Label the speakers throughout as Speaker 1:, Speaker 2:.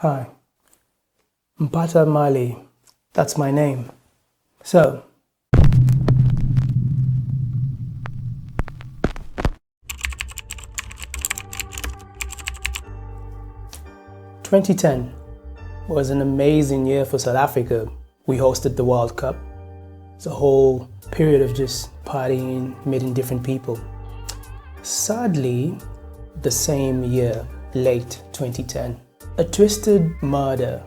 Speaker 1: Hi, Mpata Mali, that's my name. So, "2010 was an amazing year for South Africa. We hosted the World Cup. It's a whole period of just partying, meeting different people. Sadly, the same year, late 2010, a twisted murder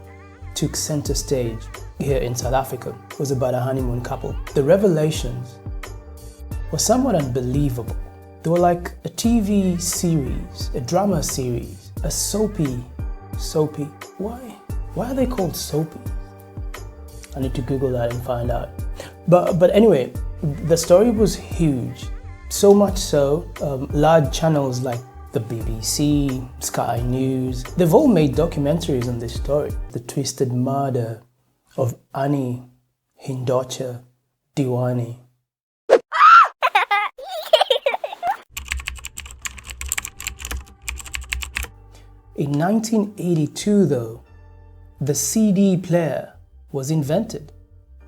Speaker 1: took center stage here in South Africa. It was about a honeymoon couple. The revelations were somewhat unbelievable. They were like a TV series, a drama series, a soapy. Why are they called soapy? I need to Google that and find out. But anyway, the story was huge. So much so, large channels like the BBC, Sky News, they've all made documentaries on this story. The twisted murder of Anni Hindochha Dewani. In 1982 though, the CD player was invented,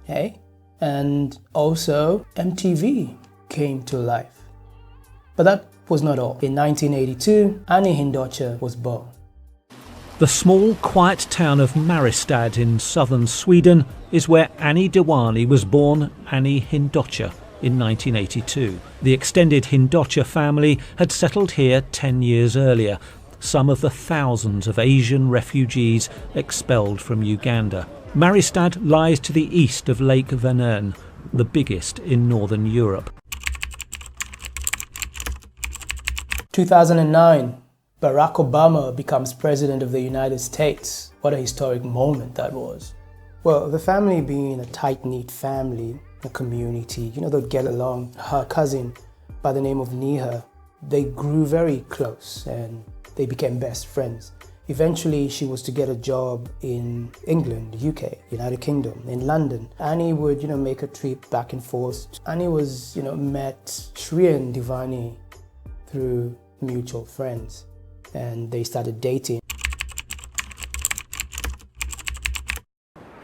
Speaker 1: hey? And also MTV came to life. But that was not all. In 1982, Anni Hindochha was born.
Speaker 2: The small, quiet town of Mariestad in southern Sweden is where Anni Dewani was born, Anni Hindochha, in 1982. The extended Hindochha family had settled here 10 years earlier, some of the thousands of Asian refugees expelled from Uganda. Mariestad lies to the east of Lake Vänern, the biggest in northern Europe.
Speaker 1: 2009, Barack Obama becomes president of the United States. What a historic moment that was. Well, the family being a tight-knit family, a community, they'd get along. Her cousin, by the name of Neha, they grew very close and they became best friends. Eventually, she was to get a job in England, UK, United Kingdom, in London. Annie would, make a trip back and forth. Annie was, met Shriyan Dewani through mutual friends, and they started dating.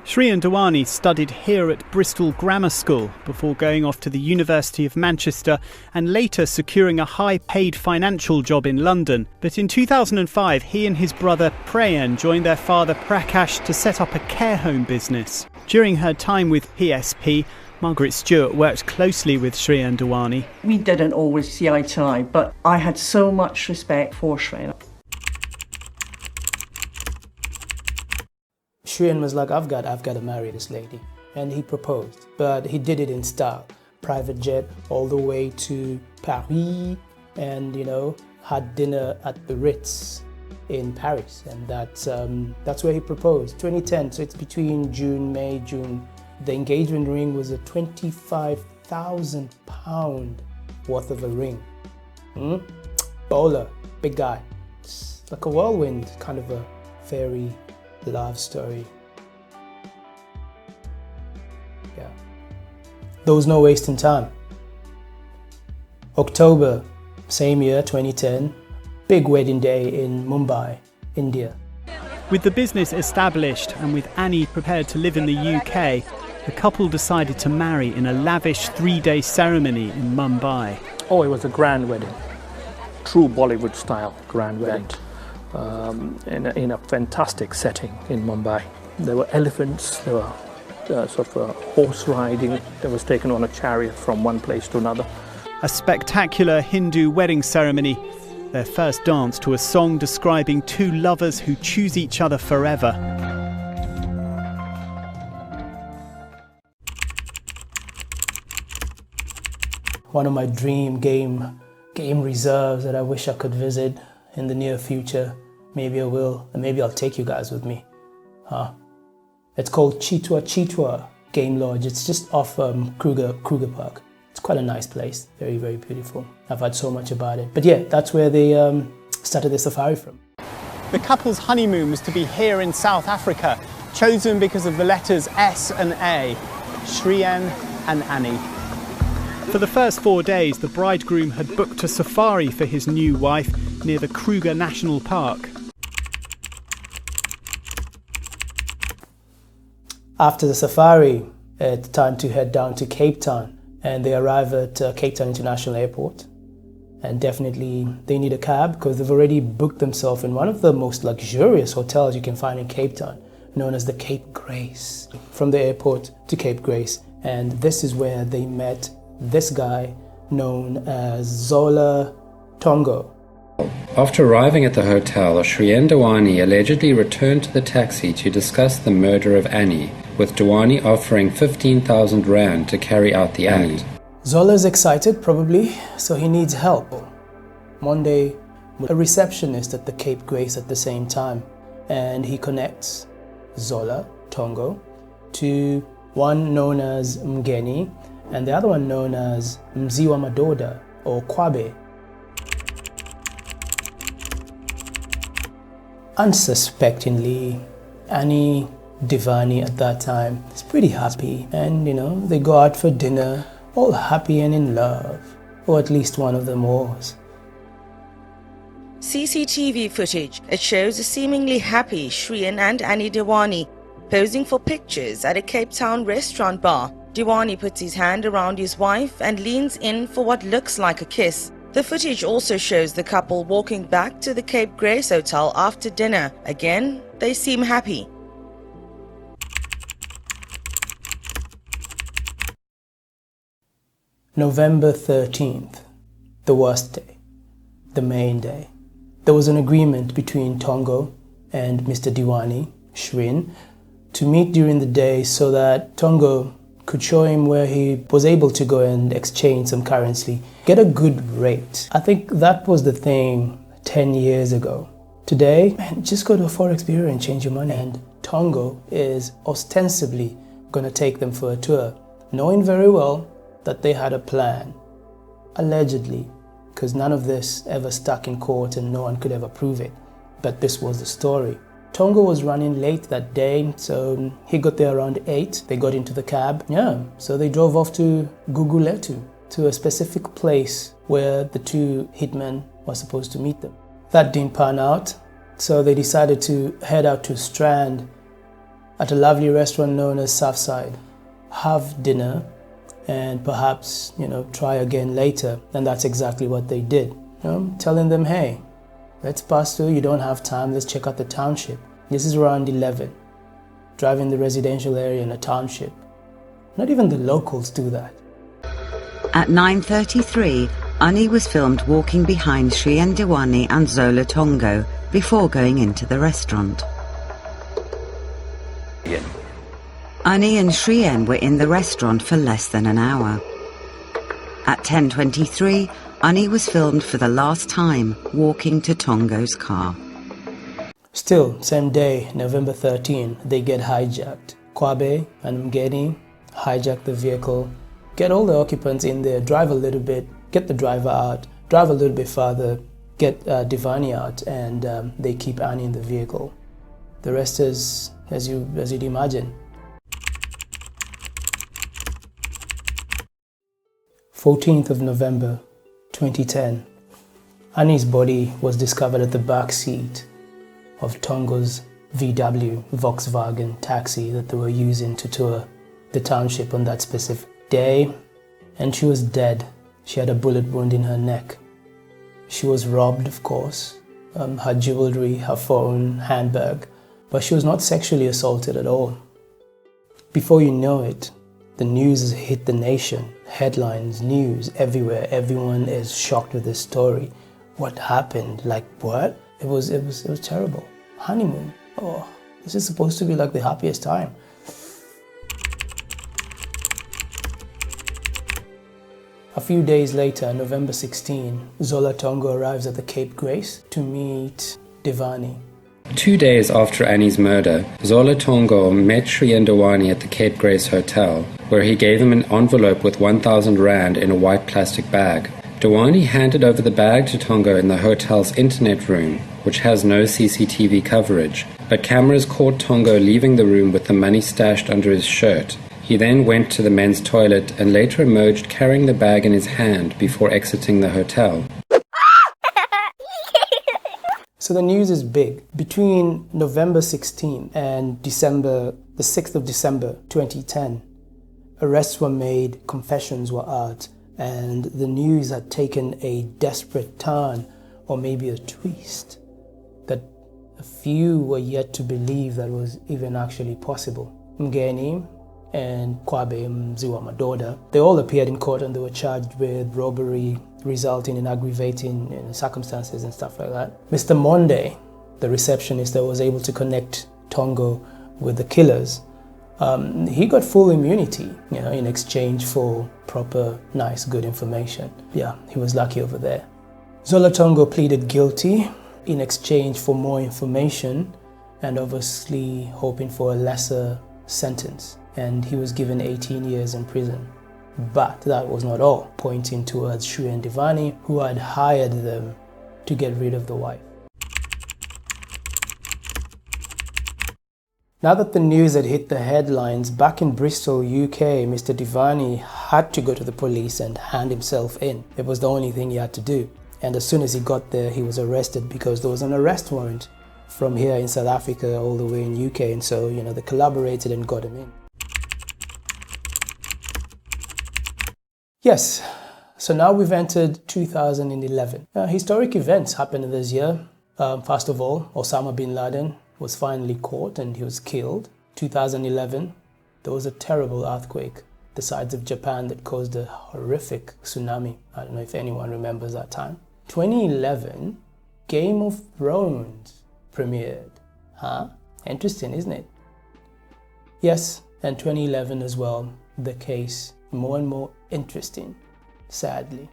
Speaker 3: Shriyan Dewani studied here at Bristol Grammar School before going off to the University of Manchester and later securing a high-paid financial job in London. But in 2005, he and his brother Prayan joined their father Prakash to set up a care home business. During her time with PSP, Margaret Stewart worked closely with Shriyan Dewani.
Speaker 4: We didn't always see eye to eye, but I had so much respect for Shriyan.
Speaker 1: Shriyan was like, I've got to marry this lady. And he proposed, but he did it in style. Private jet all the way to Paris and, had dinner at the Ritz in Paris. And that's where he proposed, 2010. So it's between May, June. The engagement ring was a £25,000 worth of a ring. Bowler, big guy. It's like a whirlwind, kind of a fairy love story. Yeah. There was no wasting time. October, same year, 2010, big wedding day in Mumbai, India.
Speaker 3: With the business established and with Annie prepared to live in the UK, the couple decided to marry in a lavish 3-day ceremony in Mumbai.
Speaker 5: Oh, it was a grand wedding. True Bollywood style grand wedding. In a fantastic setting in Mumbai. There were elephants, there were horse riding that was taken on a chariot from one place to another.
Speaker 3: A spectacular Hindu wedding ceremony, their first dance to a song describing two lovers who choose each other forever.
Speaker 1: One of my dream game reserves that I wish I could visit in the near future. Maybe I will, and maybe I'll take you guys with me. It's called Chitwa Game Lodge. It's just off Kruger Park. It's quite a nice place, very, very beautiful. I've heard so much about it. But yeah, that's where they started their safari from.
Speaker 3: The couple's honeymoon was to be here in South Africa, chosen because of the letters S and A, Shriyan and Annie. For the first 4 days, the bridegroom had booked a safari for his new wife near the Kruger National Park.
Speaker 1: After the safari, it's time to head down to Cape Town, and they arrive at Cape Town International Airport. And definitely they need a cab because they've already booked themselves in one of the most luxurious hotels you can find in Cape Town, known as the Cape Grace. From the airport to Cape Grace, and this is where they met this guy known as Zola Tongo.
Speaker 6: After arriving at the hotel, Shrien Dewani allegedly returned to the taxi to discuss the murder of Annie, with Dewani offering 15,000 rand to carry out the act.
Speaker 1: Zola's excited, probably, so he needs help. One day, a receptionist at the Cape Grace at the same time, and he connects Zola Tongo to one known as Mgeni and the other one known as Mziwa Madoda or Kwabe. Unsuspectingly, Annie Dewani at that time is pretty happy, and they go out for dinner, all happy and in love, or at least one of them was.
Speaker 7: CCTV footage, it shows a seemingly happy Shrien and Annie Dewani posing for pictures at a Cape Town restaurant bar. Dewani puts his hand around his wife and leans in for what looks like a kiss. The footage also shows the couple walking back to the Cape Grace Hotel after dinner. Again, they seem happy.
Speaker 1: November 13th, the worst day, the main day. There was an agreement between Tongo and Mr. Dewani, Shrien, to meet during the day so that Tongo could show him where he was able to go and exchange some currency, get a good rate. I think that was the thing 10 years ago. Today, man, just go to a forex bureau and change your money. And Tongo is ostensibly going to take them for a tour, knowing very well that they had a plan, allegedly, because none of this ever stuck in court and no one could ever prove it. But this was the story. Tongo was running late that day, so he got there around 8. They got into the cab. So they drove off to Guguletu, to a specific place where the two hitmen were supposed to meet them. That didn't pan out, so they decided to head out to Strand at a lovely restaurant known as Southside, have dinner, and perhaps, try again later. And that's exactly what they did. Telling them, hey, let's pass through, you don't have time, let's check out the township. This is around 11. Driving the residential area in a township. Not even the locals do that.
Speaker 8: At 9:33, Annie was filmed walking behind Shrien Dewani and Zola Tongo before going into the restaurant. Annie and Shrien were in the restaurant for less than an hour. At 10:23, Annie was filmed for the last time walking to Tongo's car.
Speaker 1: Still, same day, November 13, they get hijacked. Kwabe and Mgeni hijack the vehicle, get all the occupants in there, drive a little bit, get the driver out, drive a little bit further, get Dewani out, and they keep Annie in the vehicle. The rest is, as you'd imagine. 14th of November 2010, Annie's body was discovered at the back seat of Tongo's VW Volkswagen taxi that they were using to tour the township on that specific day, and she was dead. She had a bullet wound in her neck. She was robbed, of course, her jewelry, her phone, handbag, but she was not sexually assaulted at all. Before you know it, the news has hit the nation. Headlines, news, everywhere. Everyone is shocked with this story. What happened? Like what? It was terrible. Honeymoon. Oh, this is supposed to be like the happiest time. A few days later, November 16, Zola Tongo arrives at the Cape Grace to meet Dewani.
Speaker 6: 2 days after Annie's murder, Zola Tongo met Shrien Dewani at the Cape Grace Hotel, where he gave him an envelope with 1,000 rand in a white plastic bag. Dewani handed over the bag to Tongo in the hotel's internet room, which has no CCTV coverage, but cameras caught Tongo leaving the room with the money stashed under his shirt. He then went to the men's toilet and later emerged carrying the bag in his hand before exiting the hotel.
Speaker 1: So So the news is big. Between November 16 and the 6th of December 2010, arrests were made, confessions were out, and the news had taken a desperate turn, or maybe a twist, that a few were yet to believe that was even actually possible. Mgeni and Kwabe Mziwa Madoda, they all appeared in court and they were charged with robbery resulting in aggravating circumstances and stuff like that. Mr. Monde, the receptionist that was able to connect Tongo with the killers, he got full immunity, in exchange for proper, nice, good information. Yeah, he was lucky over there. Zola Tongo pleaded guilty in exchange for more information and obviously hoping for a lesser sentence. And he was given 18 years in prison. But that was not all, pointing towards Shrien Dewani, who had hired them to get rid of the wife. Now that the news had hit the headlines, back in Bristol, UK, Mr. Dewani had to go to the police and hand himself in. It was the only thing he had to do. And as soon as he got there, he was arrested because there was an arrest warrant from here in South Africa all the way in UK. And so, they collaborated and got him in. Yes, so now we've entered 2011. Historic events happened this year. First of all, Osama bin Laden was finally caught and he was killed. 2011, there was a terrible earthquake the size of Japan that caused a horrific tsunami. I don't know if anyone remembers that time. 2011, Game of Thrones premiered. Interesting, isn't it? Yes, and 2011 as well, the case more and more interesting, sadly.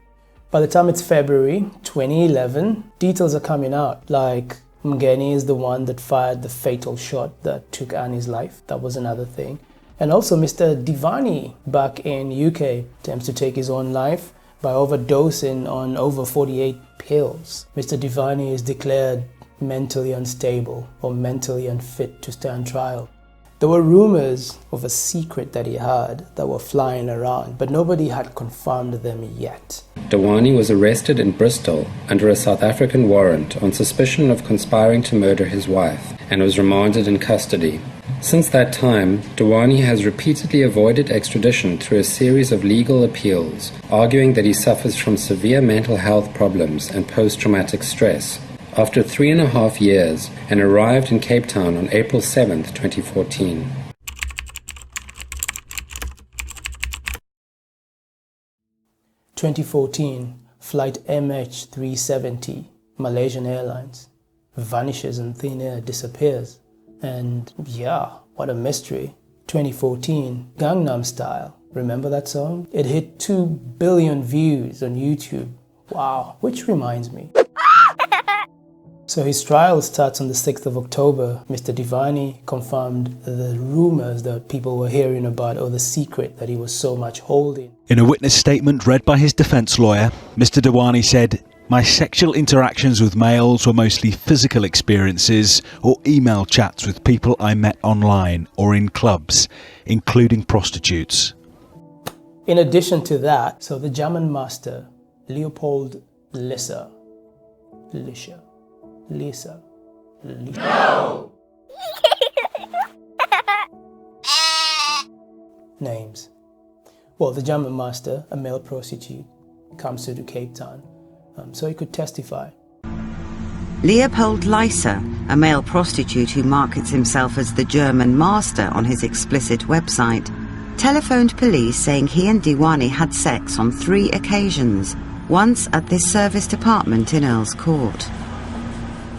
Speaker 1: By the time it's February 2011, details are coming out, like Mgeni is the one that fired the fatal shot that took Annie's life. That was another thing. And also Mr. Dewani back in UK attempts to take his own life by overdosing on over 48 pills. Mr. Dewani is declared mentally unstable or mentally unfit to stand trial. There were rumors of a secret that he had that were flying around, but nobody had confirmed them yet.
Speaker 6: Dewani was arrested in Bristol under a South African warrant on suspicion of conspiring to murder his wife and was remanded in custody. Since that time, Dewani has repeatedly avoided extradition through a series of legal appeals, arguing that he suffers from severe mental health problems and post-traumatic stress. After 3.5 years, and arrived in Cape Town on April 7, 2014.
Speaker 1: Flight MH370, Malaysian Airlines, vanishes in thin air, disappears. And yeah, what a mystery. 2014, Gangnam Style. Remember that song? It hit 2 billion views on YouTube. Wow, which reminds me. So his trial starts on the 6th of October. Mr. Dewani confirmed the rumors that people were hearing about, or the secret that he was so much holding.
Speaker 9: In a witness statement read by his defence lawyer, Mr. Dewani said, "My sexual interactions with males were mostly physical experiences or email chats with people I met online or in clubs, including prostitutes."
Speaker 1: In addition to that, so the German master, Leopold Lisa. No! Names. Well, the German master, a male prostitute, comes to Cape Town so he could testify.
Speaker 8: Leopold Lisa, a male prostitute who markets himself as the German master on his explicit website, telephoned police saying he and Dewani had sex on 3 occasions, once at this service department in Earl's Court.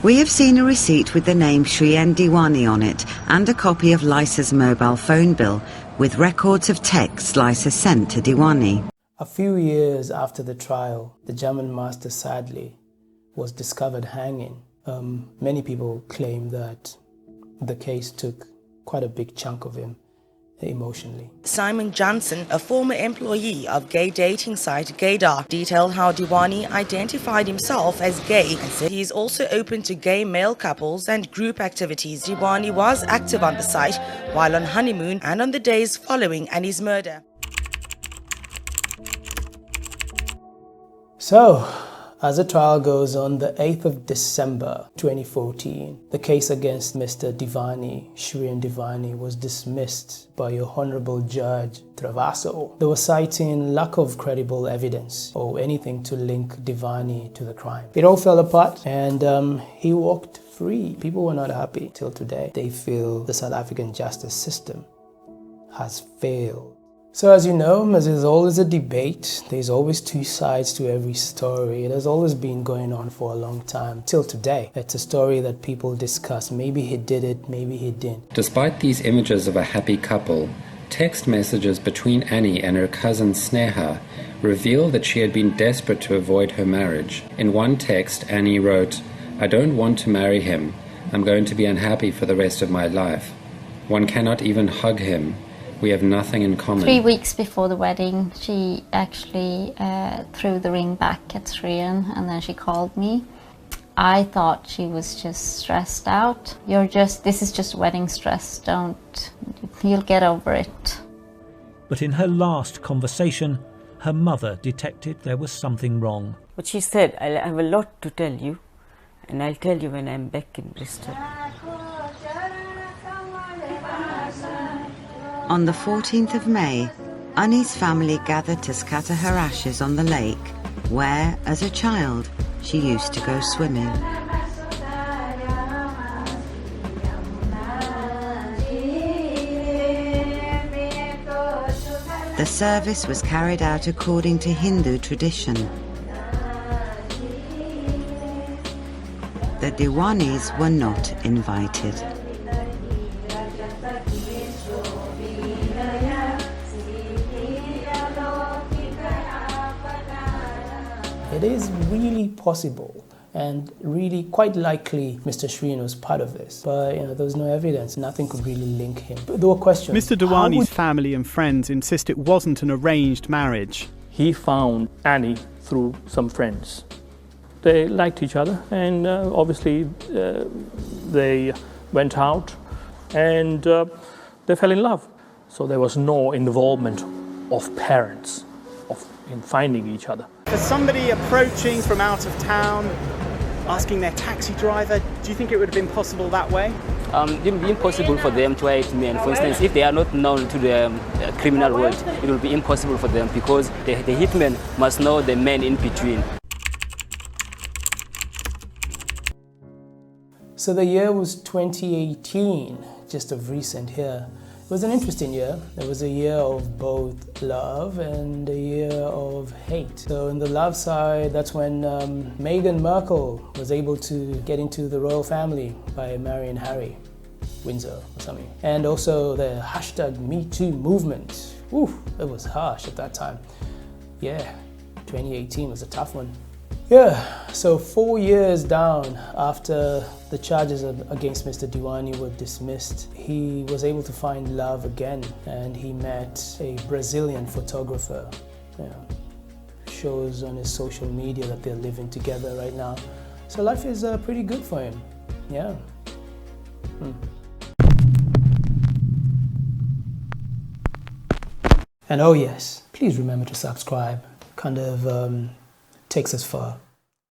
Speaker 8: We have seen a receipt with the name Shrien Dewani on it and a copy of Lisa's mobile phone bill with records of texts Lisa sent to Dewani.
Speaker 1: A few years after the trial, the German master sadly was discovered hanging. Many people claim that the case took quite a big chunk of him emotionally.
Speaker 7: Simon Johnson, a former employee of gay dating site Gaydar, detailed how Dewani identified himself as gay and said he is also open to gay male couples and group activities. Dewani was active on the site while on honeymoon and on the days following Annie's murder.
Speaker 1: So, As the trial goes on the 8th of December 2014, the case against Mr. Dewani, Shrien Dewani, was dismissed by your Honorable Judge Travaso. They were citing lack of credible evidence or anything to link Dewani to the crime. It all fell apart and he walked free. People were not happy till today. They feel the South African justice system has failed. So as you know, as there's always a debate, there's always two sides to every story. It has always been going on for a long time, till today. It's a story that people discuss. Maybe he did it, maybe he didn't.
Speaker 6: Despite these images of a happy couple, text messages between Annie and her cousin Sneha reveal that she had been desperate to avoid her marriage. In one text, Annie wrote, "I don't want to marry him. I'm going to be unhappy for the rest of my life. One cannot even hug him. We have nothing in common."
Speaker 10: 3 weeks before the wedding, she actually threw the ring back at Shrien, and then she called me. I thought she was just stressed out. This is just wedding stress, you'll get over it.
Speaker 2: But in her last conversation, her mother detected there was something wrong.
Speaker 11: But she said, "I have a lot to tell you, and I'll tell you when I'm back in Bristol."
Speaker 8: On the 14th of May, Annie's family gathered to scatter her ashes on the lake, where, as a child, she used to go swimming. The service was carried out according to Hindu tradition. The Dewanis were not invited.
Speaker 1: It is really possible and really quite likely Mr. Shrien was part of this. But there was no evidence. Nothing could really link him. But there were questions.
Speaker 3: Mr. Dewani's family and friends insist it wasn't an arranged marriage.
Speaker 5: He found Annie through some friends. They liked each other, and obviously they went out and they fell in love. So there was no involvement of parents in finding each other.
Speaker 3: For somebody approaching from out of town, asking their taxi driver, do you think it would have been possible that way?
Speaker 12: It will be impossible for them to hire men. For instance, if they are not known to the criminal world, it will be impossible for them because the hitman must know the men in between.
Speaker 1: So the year was 2018, just of recent here. It was an interesting year. It was a year of both love and a year of hate. So on the love side, that's when Meghan Markle was able to get into the royal family by marrying Harry Windsor or something. And also the #MeToo movement. Ooh, it was harsh at that time. Yeah, 2018 was a tough one. Yeah, so 4 years down after the charges against Mr. Dewani were dismissed, he was able to find love again, and he met a Brazilian photographer. Shows on his social media that they're living together right now. So life is pretty good for him, yeah. And oh yes, please remember to subscribe. Kind of takes us far.